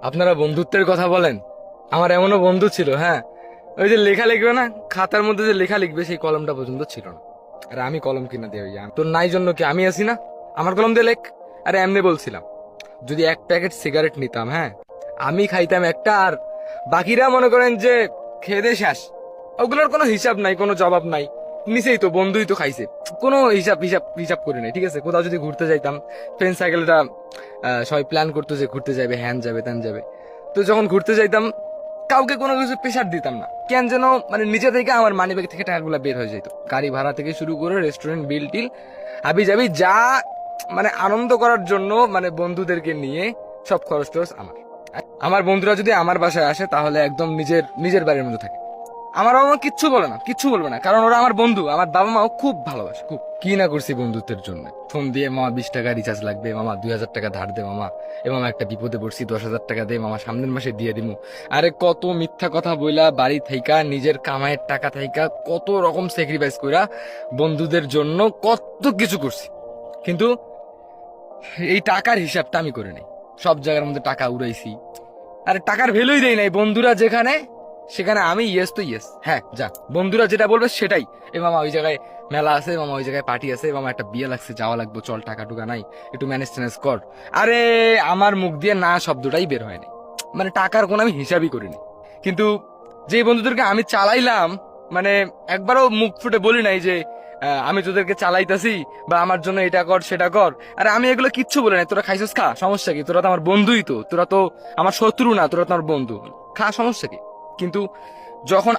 আপনারা বন্ধুত্বের কথা বলেন, আমার এমনও বন্ধু ছিল, হ্যাঁ, ওই যে লেখা লিখবে না, খাতার মধ্যে যে লেখা লিখবে সেই কলমটা পর্যন্ত ছিল না। আরে আমি কলম কিনা দিয়ে তোর নাই জন্য কি আমি আছি না? আমার কলম দিয়ে লেখ। আরে এমনি বলছিলাম, যদি এক প্যাকেট সিগারেট নিতাম, হ্যাঁ, আমি খাইতাম একটা, আর বাকিরা মনে করেন যে খেয়ে দিয়ে শেষ। ওগুলোর কোনো হিসাব নাই, কোনো জবাব নাই। নিচেই তো বন্ধুই তো খাইছে, কোনো হিসাব হিসাব হিসাব করি নাই। ঠিক আছে, কোথাও যদি ঘুরতে যাইতাম, ফ্রেন্ড সাইকেলটা সবাই প্ল্যান করতো যে ঘুরতে যাবে, হ্যান যাবে ত্যান যাবে, তো যখন ঘুরতে যাইতাম কাউকে কোনো কিছু প্রেশার দিতাম না। কেন যেন মানে নিজে থেকে আমার মানি ব্যাগ থেকে টাকাগুলো বের হয়ে যেত, গাড়ি ভাড়া থেকে শুরু করে রেস্টুরেন্ট বিল টিল হাবি যাবি যা, মানে আনন্দ করার জন্য, মানে বন্ধুদেরকে নিয়ে সব খরচ টরচ আমার। আমার বন্ধুরা যদি আমার বাসায় আসে তাহলে একদম নিজের নিজের বাড়ির মধ্যে থাকে। আমার বাবা মা কিচ্ছু বলে না, কিচ্ছু বলবে না, কারণ ওরা আমার বন্ধু। আমার বাবা মাও খুব ভালোবাসে, খুব। কি না করছি বন্ধুত্বের জন্য, ফোন দিয়ে মামা 20 টাকা রিচার্জ লাগবে, মামা 2000 টাকা ধার দে মামা, এ মামা একটা বিপদে পড়ছি 10,000 টাকা দে মামা, সামনের মাসে দিয়ে দিমু। আরে কত মিথ্যা কথা বইলা, বাড়ি থাইকা, নিজের কামাইয়ের টাকা থাইকা, কত রকম স্যাক্রিফাইস কইরা বন্ধুদের জন্য কত কিছু করছি। কিন্তু এই টাকার হিসাবটা আমি করে নাই, সব জায়গার মধ্যে টাকা উড়াইছি। আরে টাকার ভ্যালুই দেই নাই। বন্ধুরা যেখানে সেখানে আমি ইয়েস তো ইয়েস, হ্যাঁ যা, বন্ধুরা যেটা বলবে সেটাই। এ মামা ওই জায়গায় মেলা আছে, মামা ওই জায়গায় পার্টি আছে, মামা একটা বিয়ে লাগছে যাওয়া লাগবে, চল টাকা টুকা নাই, একটু ম্যানেজ ট্যানেজ কর। আরে আমার মুখ দিয়ে না শব্দটাই বের হয়নি, মানে টাকার কোনো আমি হিসাবই করিনি। কিন্তু যে বন্ধুদেরকে আমি চালাইলাম, মানে একবারও মুখ ফুটে বলি নাই যে আমি তোদেরকে চালাইতাছি বা আমার জন্য এটা কর সেটা কর। আরে আমি এগুলো কিচ্ছু বলি নাই, তোরা খাইছিস খা, সমস্যা কি? তোরা তো আমার বন্ধুই, তো তোরা তো আমার শত্রু না, তোরা তো আমার বন্ধু, খা, সমস্যা কি? কিন্তু যখন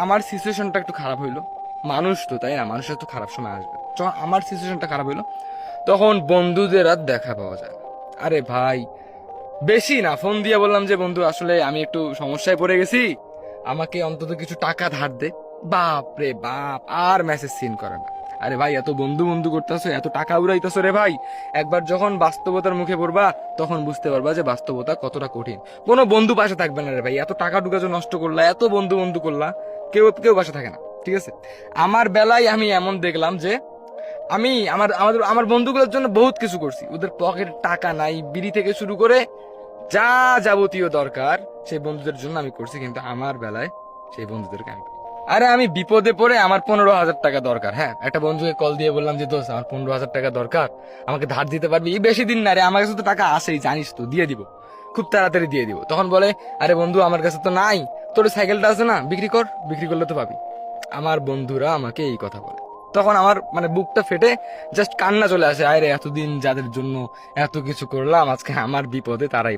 আমার সিচুয়েশনটা একটু খারাপ হইলো, মানুষ তো তাই না, মানুষের তো খারাপ সময় আসবে, যখন আমার সিচুয়েশনটা খারাপ হইলো তখন বন্ধুদের আর দেখা পাওয়া যায় না। আরে ভাই, বেশি না, ফোন দিয়ে বললাম যে বন্ধু আসলে আমি একটু সমস্যায় পড়ে গেছি, আমাকে অন্তত কিছু টাকা ধার দে। বাপ রে বাপ, আর মেসেজ সিন করে না। আরে ভাই, এত বন্ধু বন্ধু করতেছো, এত টাকা উড়াইতেছো রে ভাই, একবার যখন বাস্তবতার মুখে পড়বা তখন বুঝতে পারবা যে বাস্তবতা কতটা কঠিন। কোনো বন্ধু পাশে থাকবে না রে ভাই, এত টাকা টুকা যে নষ্ট করলা, এত বন্ধু বন্ধু করলা, কেউ কেউ পাশে থাকে না। ঠিক আছে, আমার বেলায় আমি এমন দেখলাম যে আমি আমার আমাদের আমার বন্ধুগুলোর জন্য বহুত কিছু করছি। ওদের পকেটে টাকা নাই, বিড়ি থেকে শুরু করে যা যাবতীয় দরকার সেই বন্ধুদের জন্য আমি করছি, কিন্তু আমার বেলায় সেই বন্ধুদেরকে আমি আরে আমি বিপদে পড়ে আমার 15,000 টাকা দরকার, হ্যাঁ, একটা বন্ধুকে কল দিয়ে বললাম যে দোস্ত আমার 15,000 টাকা দরকার, আমাকে ধার দিতে পারবি? এই বেশি দিন না রে, আমার কাছে তো টাকা আসেই, জানিস তো, দিয়ে দিব, খুব তাড়াতাড়ি দিয়ে দিব। তখন বলে আরে বন্ধু আমার কাছে তো নাই, তোর সাইকেলটা আছে না, বিক্রি কর, বিক্রি করলে তো পাবি। আমার বন্ধুরা আমাকে এই কথা বলে, তখন আমার মানে বুকটা ফেটে জাস্ট কান্না চলে আসে। আরে এতদিন যাদের জন্য এত কিছু করলাম, আজকে আমার বিপদে তারাই